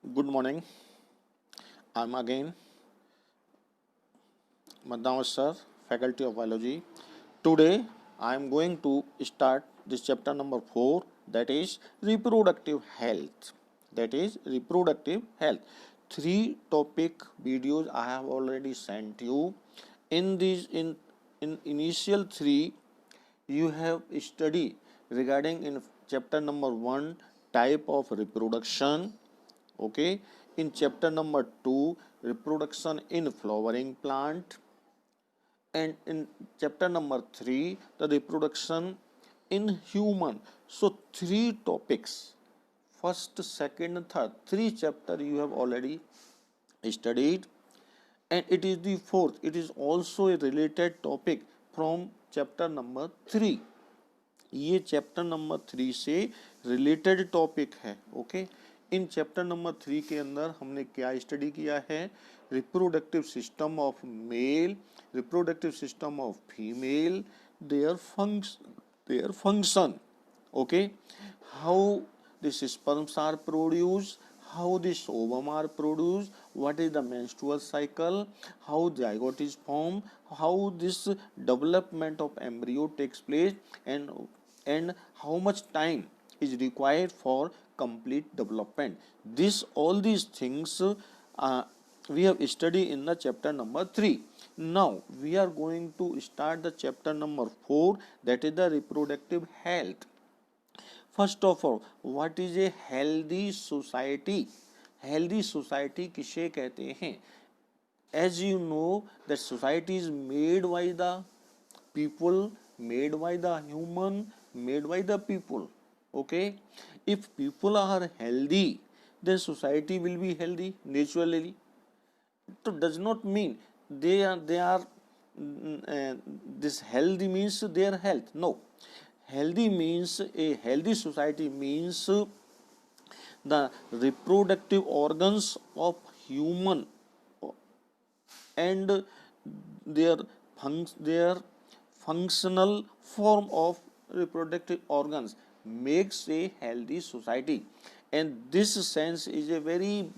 Good morning. I'm again Madhav sir, Faculty of Biology. Today I am going to start this chapter number 4, that is reproductive health. That is reproductive health. Three topic videos I have already sent you. In initial three you have studied regarding in chapter number 1 type of reproduction. Okay, in chapter number 2 reproduction in flowering plant, and in chapter number 3 the reproduction in human. So three topics, first, second, third, three chapter you have already studied, and it is the fourth, it is also a related topic from chapter number 3. ये chapter number 3 से related topic है. Okay, in chapter number 3 के अंदर हमने क्या study किया है? Reproductive system of male, reproductive system of female, their function. Okay, how this sperms are produced, how this ovum are produced, what is the menstrual cycle, how zygote is formed, how this development of embryo takes place, and how much time is required for complete development. All these things we have studied in the chapter number 3. Now we are going to start the chapter number 4, that is the reproductive health. First of all, what is a healthy society? Healthy society किसे कहते हैं? As you know that society is made by the people, made by the human, made by the people. Okay, if people are healthy then society will be healthy naturally. So does not mean they are this healthy means their health. No, healthy means, a healthy society means the reproductive organs of human and their functional form of reproductive organs makes a healthy society. And this sense is a very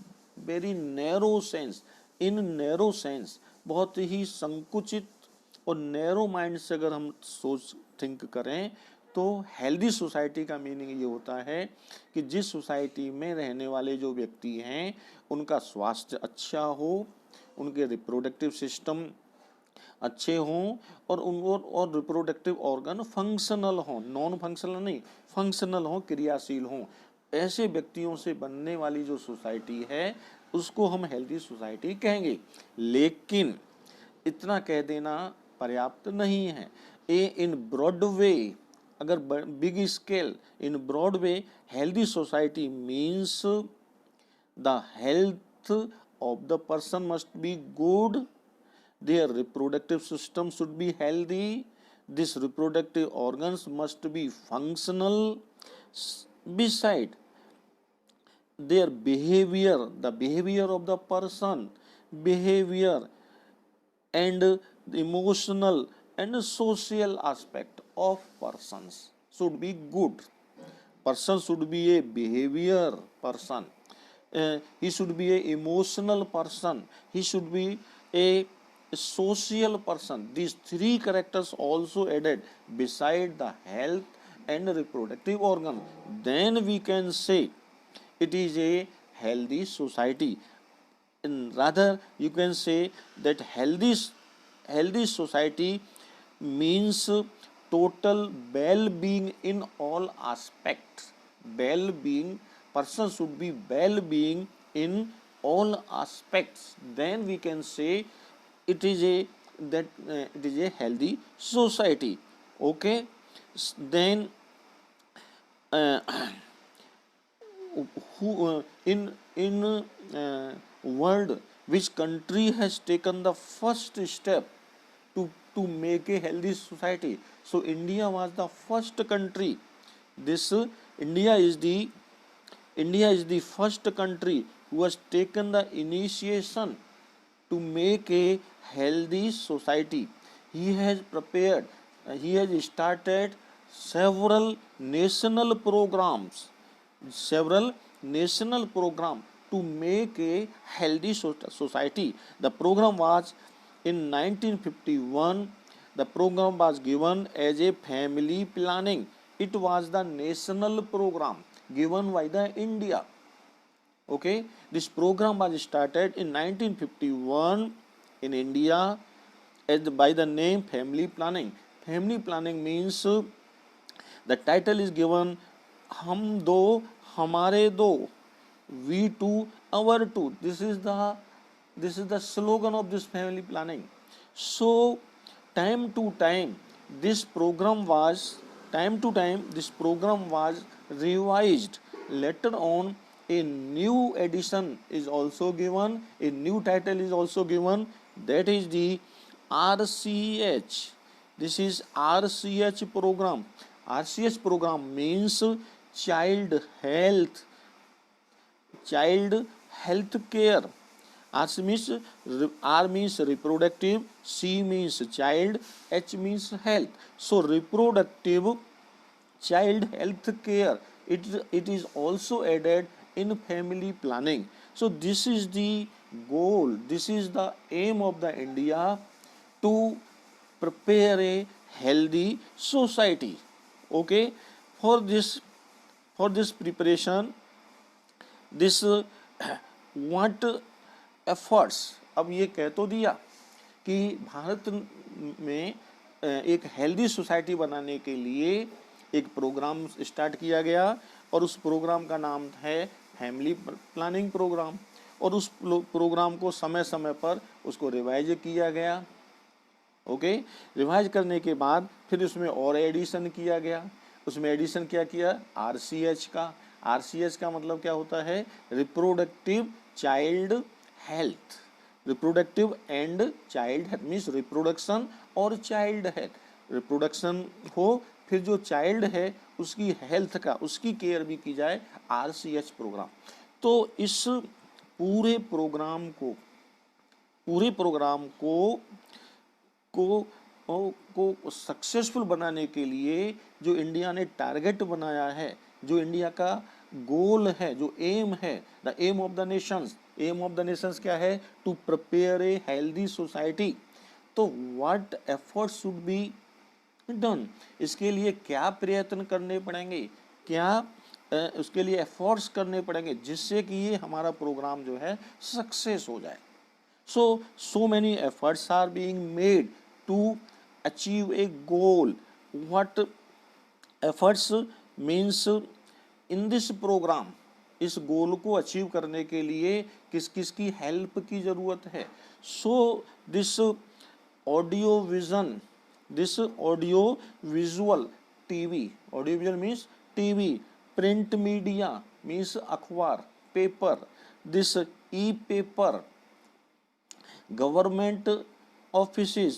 narrow sense. In narrow sense, बहुत ही संकुचित और narrow mind से अगर हम सोच think करें तो healthy society का मीनिंग ये होता है कि जिस सोसाइटी में रहने वाले जो व्यक्ति हैं उनका स्वास्थ्य अच्छा हो, उनके रिप्रोडक्टिव सिस्टम अच्छे हों, और रिप्रोडक्टिव ऑर्गन फंक्शनल हों, नॉन फंक्शनल नहीं, फंक्शनल हों, क्रियाशील हों. ऐसे व्यक्तियों से बनने वाली जो सोसाइटी है उसको हम हेल्दी सोसाइटी कहेंगे. लेकिन इतना कह देना पर्याप्त नहीं है. इन ब्रॉड वे, अगर big scale, in broad way healthy society means the health of the person must be good, their reproductive system should be healthy, these reproductive organs must be functional. Beside, their behavior, the behavior of the person, behavior and the emotional and social aspect of persons should be good. Person should be a behavior person, he should be a emotional person, he should be a social person. These three characters also added beside the health and reproductive organ, then we can say it is a healthy society. And rather you can say that healthy society means total well-being in all aspects. Well-being, person should be well-being in all aspects, then we can say it is a healthy society. Okay, then uh, who in world, which country has taken the first step to make a healthy society? So India was the first country. This India is the first country who has taken the initiation to make a healthy society. He has prepared, he has started several national programs to make a healthy society. The program was in 1951. The program was given as a family planning. It was the national program given by the India. Okay, this program was started in 1951 in India by the name family planning. Family planning means the title is given हम दो हमारे दो, we two our two. This is the slogan of this family planning. So time to time this program was revised. Later on a new edition is also given, a new title is also given, that is the RCH. This is RCH program. RCH program means child health care. R means reproductive, C means child, H means health. So reproductive child health care, it is also added in family planning. So this is the goal, this is the aim of the India to prepare a healthy society. Okay, for this preparation, this what efforts. अब ये कह तो दिया कि भारत में एक healthy society बनाने के लिए एक प्रोग्राम स्टार्ट किया गया और उस प्रोग्राम का नाम है फैमिली प्लानिंग प्रोग्राम, और उस प्रोग्राम को समय समय पर उसको रिवाइज किया गया। ओके, रिवाइज करने के बाद फिर उसमें और एडिशन किया गया। उसमें एडिशन क्या किया? आरसीएच का। आरसीएच का मतलब क्या होता है? Reproductive child health. Reproductive and child health means reproduction और चाइल्ड हेल्थ। रिप्रोडक्शन हो, फिर जो चाइल्ड है उसकी हेल्थ का, उसकी केयर भी की जाए, आरसीएच प्रोग्राम। तो इस पूरे प्रोग्राम को सक्सेसफुल बनाने के लिए जो इंडिया ने टारगेट बनाया है, जो इंडिया का गोल है, जो एम है, the aim of the nations. Aim of the nations क्या है? To prepare a healthy society. तो what effort should be done, इसके लिए क्या प्रयत्न करने पड़ेंगे, क्या उसके लिए एफर्ट्स करने पड़ेंगे जिससे कि ये हमारा प्रोग्राम जो है सक्सेस हो जाए। So many efforts are being made to achieve a goal. What efforts means in this program, इस गोल को अचीव करने के लिए किस किस की हेल्प की जरूरत है। So this audio visual TV, audio visual means TV, print media means अखबार, paper, this e paper, government offices,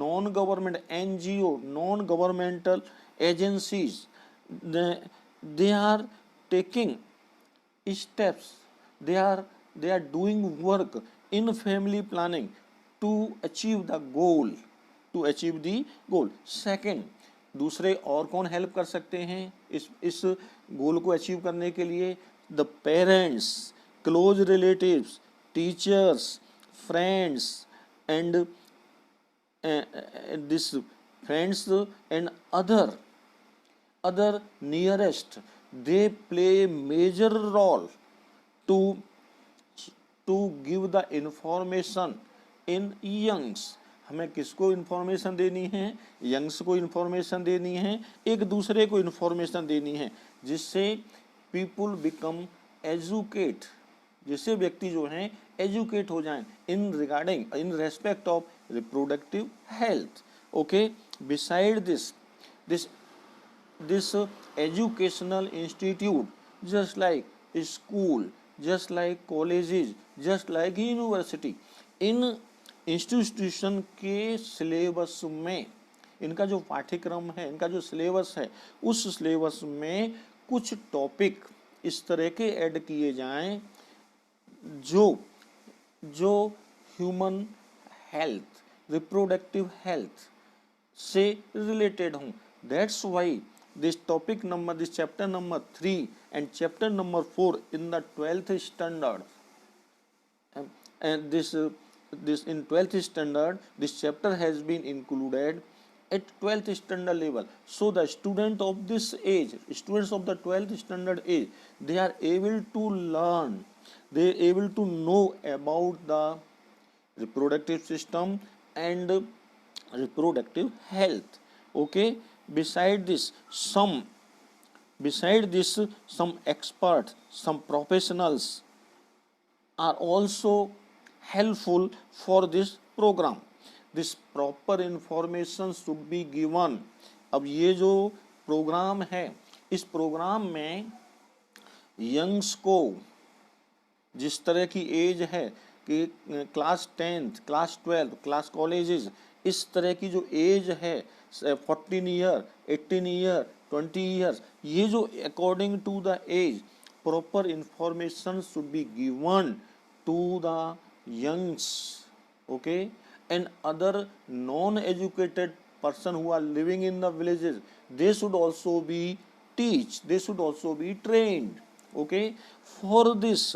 non-government NGO, non-governmental agencies, they are taking steps, they are doing work in family planning to achieve the goal, second, दूसरे और कौन help कर सकते हैं इस गोल को achieve करने के लिए? The parents, close relatives, teachers, friends and this friends and other nearest, they play a major role to give the information in youngs. हमें किसको इन्फॉर्मेशन देनी है? यंग्स को इन्फॉर्मेशन देनी है, एक दूसरे को इन्फॉर्मेशन देनी है, जिससे पीपुल बिकम एजुकेट, जिससे व्यक्ति जो हैं एजुकेट हो जाएं in respect of reproductive health. Okay, beside this educational institute, just like school, just like colleges, just like university, in institution के सिलेबस में, इनका जो पाठ्यक्रम है, इनका जो सिलेबस है, उस सिलेबस में कुछ टॉपिक इस तरह के ऐड किए जाएं जो ह्यूमन हेल्थ, रिप्रोडक्टिव हेल्थ से रिलेटेड हों। That's why this chapter number 3 and chapter number 4 in the 12th standard. And this in 12th standard, this chapter has been included at 12th standard level. So the students of the 12th standard age, they are able to learn, they are able to know about the reproductive system and reproductive health. Okay, beside this some experts, some professionals are also helpful for this program. This proper information should be given. अब ये जो programme है, इस programme में Young's को जिस तरह की एज है कि class 10th, class 12th, class colleges, इस तरह की जो एज है 14 ईयर, 18 ईयर, 20 ईयर्स, ये जो according to the age proper information should be given to the youngs, okay, and other non-educated person who are living in the villages, they should also be trained, okay. For this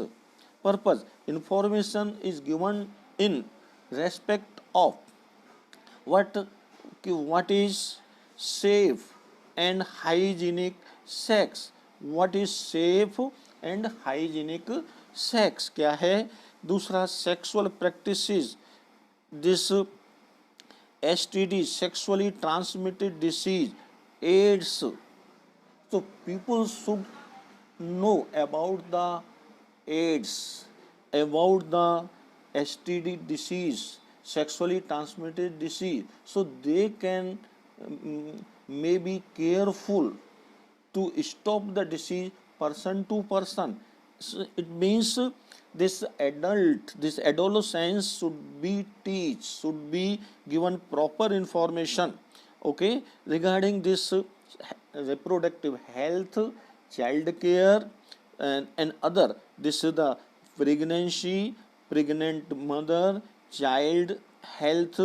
purpose, information is given in respect of what is safe and hygienic sex. What is safe and hygienic sex क्या है? दूसरा sexual practices, this STD, sexually transmitted disease, AIDS. So people should know about the AIDS, about the STD disease, sexually transmitted disease, so they can may be careful to stop the disease person to person. So it means this adolescents should be given proper information, okay, regarding this reproductive health, child care, and other. This is the pregnancy, pregnant mother, child health,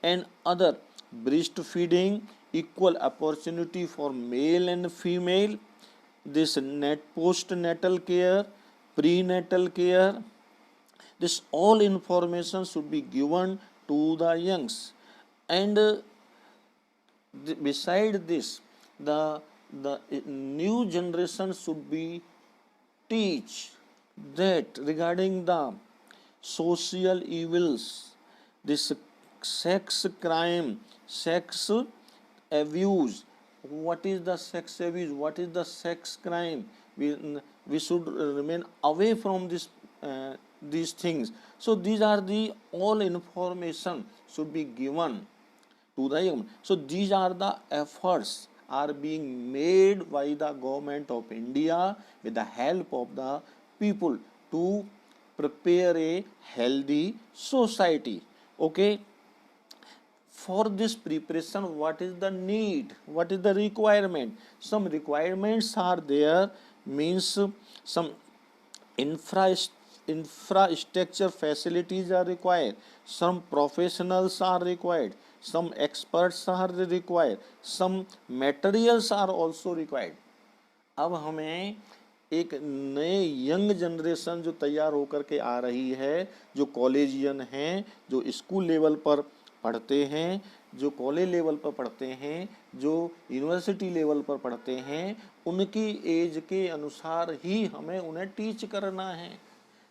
and other breastfeeding, equal opportunity for male and female, this postnatal care, prenatal care. This all information should be given to the youngs. And beside this, the new generation should be teach that regarding the social evils, this sex crime, sex abuse. What is the sex abuse? What is the sex crime? We should remain away from these things. So these are the all information should be given to the young. So these are the efforts are being made by the government of India with the help of the people to prepare a healthy society. Okay. For this preparation, what is the need? What is the requirement? Some requirements are there, means some infrastructure facilities are required, some professionals are required, some experts are required, some materials are also required. अब हमें एक नए young generation जो तैयार होकर के आ रही है, जो कॉलेजियन हैं, जो स्कूल लेवल पर पढ़ते हैं, जो कॉलेज लेवल पर पढ़ते हैं, जो यूनिवर्सिटी लेवल पर पढ़ते हैं, उनकी एज के अनुसार ही हमें उन्हें टीच करना है.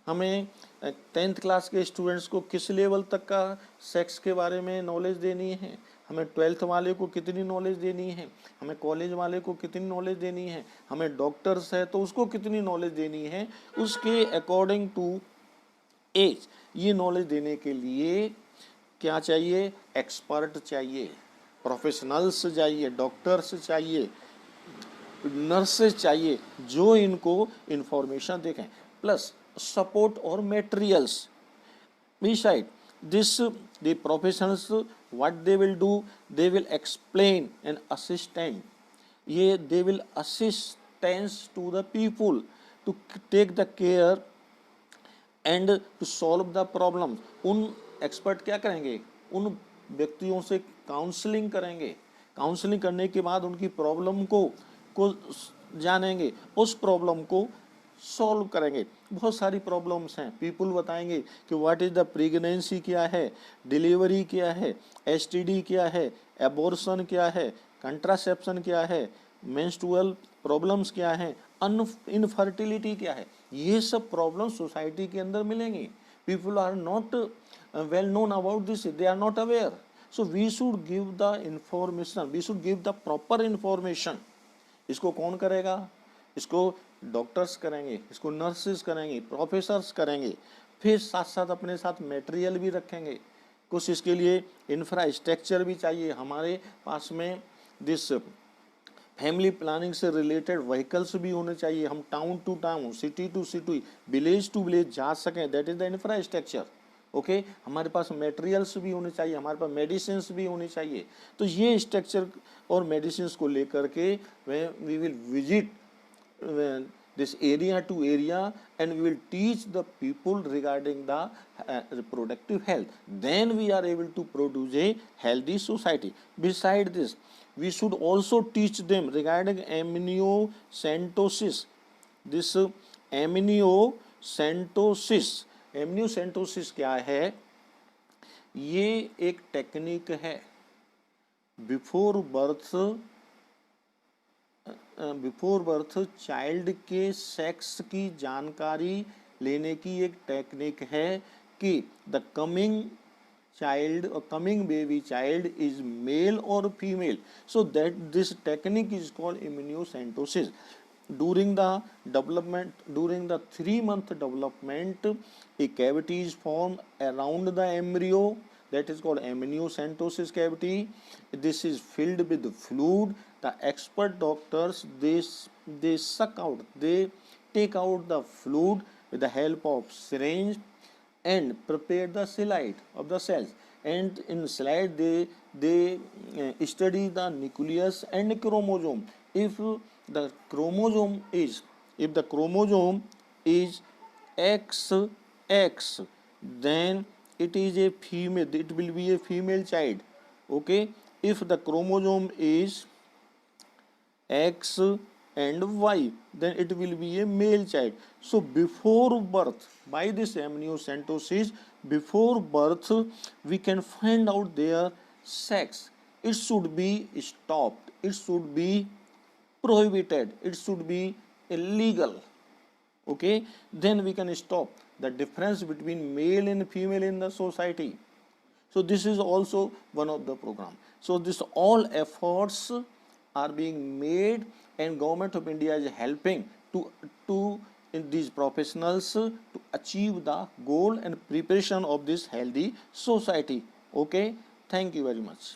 हमें 10th क्लास के स्टूडेंट्स को किस लेवल तक का सेक्स के बारे में नॉलेज देनी है, हमें 12th वाले को कितनी नॉलेज देनी है, हमें कॉलेज वाले को कितनी नॉलेज देनी है, हमें डॉक्टर्स है तो उसको कितनी नॉलेज देनी है, उसके अकॉर्डिंग टू एज ये नॉलेज देने के लिए क्या चाहिए? एक्सपर्ट चाहिए, प्रोफेशनल्स चाहिए, डॉक्टर्स चाहिए, नर्सेज चाहिए, जो इनको इंफॉर्मेशन देखें, प्लस सपोर्ट और materials. Beside this the professionals what they will do, they will explain and assistant, ये they will assistance to the people to take the care and to solve the problem. उन expert क्या करेंगे? उन व्यक्तियों से counselling करेंगे. Counselling करने के बाद उनकी प्रॉब्लम को जानेंगे, उस प्रॉब्लम को सॉल्व करेंगे। बहुत सारी प्रॉब्लम्स हैं, पीपल बताएंगे कि व्हाट इज द प्रेगनेंसी क्या है, डिलीवरी क्या है, एसटीडी क्या है, एबॉर्शन क्या है, कंट्रासेप्शन क्या है, मेंस्ट्रुअल प्रॉब्लम्स क्या है, इनफर्टिलिटी क्या है। ये सब प्रॉब्लम सोसाइटी के अंदर मिलेंगी। People are not well known about this, they are not aware. So we should give the information, we should give the proper information. इसको कौन करेगा? इसको डॉक्टर्स करेंगे, इसको नर्सेस करेंगे, प्रोफेसर्स करेंगे, फिर साथ साथ अपने साथ मटेरियल भी रखेंगे। कुछ इसके लिए इंफ्रास्ट्रक्चर भी चाहिए। हमारे पास में दिस फैमिली प्लानिंग से रिलेटेड व्हीकल्स भी होने चाहिए। हम town to town, city to city, village to village जा सकें, that is the infrastructure. Okay, हमारे पास मटेरियल्स भी होने चाहिए, हमारे पास मेडिसिन भी होनी चाहिए। तो ये स्ट्रक्चर और मेडिसिन को लेकर के we will visit this area to area and we will teach the people regarding the reproductive health. Then we are able to produce a healthy society. Beside this, we should also teach them regarding amniocentesis. This amniocentesis, amniocentesis क्या है? ये एक technique है before birth child के sex की जानकारी लेने की एक टेक्निक है कि the coming child or coming baby child is male or female. So that this technique is called amniocentesis. During the development, during the 3-month development, a cavity is formed around the embryo, that is called amniocentesis cavity. This is filled with fluid. The expert doctors, they suck out, they take out the fluid with the help of syringe and prepare the slide of the cells, and in slide they study the nucleus and chromosome. If the chromosome is XX, then it is a female, it will be a female child. Okay, if the chromosome is X and Y, then it will be a male child. So before birth, by this amniocentesis, before birth, we can find out their sex. It should be stopped, it should be prohibited, it should be illegal. Okay, then we can stop the difference between male and female in the society. So this is also one of the program. So this all efforts are being made, and government of India is helping to in these professionals to achieve the goal and preparation of this healthy society. Okay, thank you very much.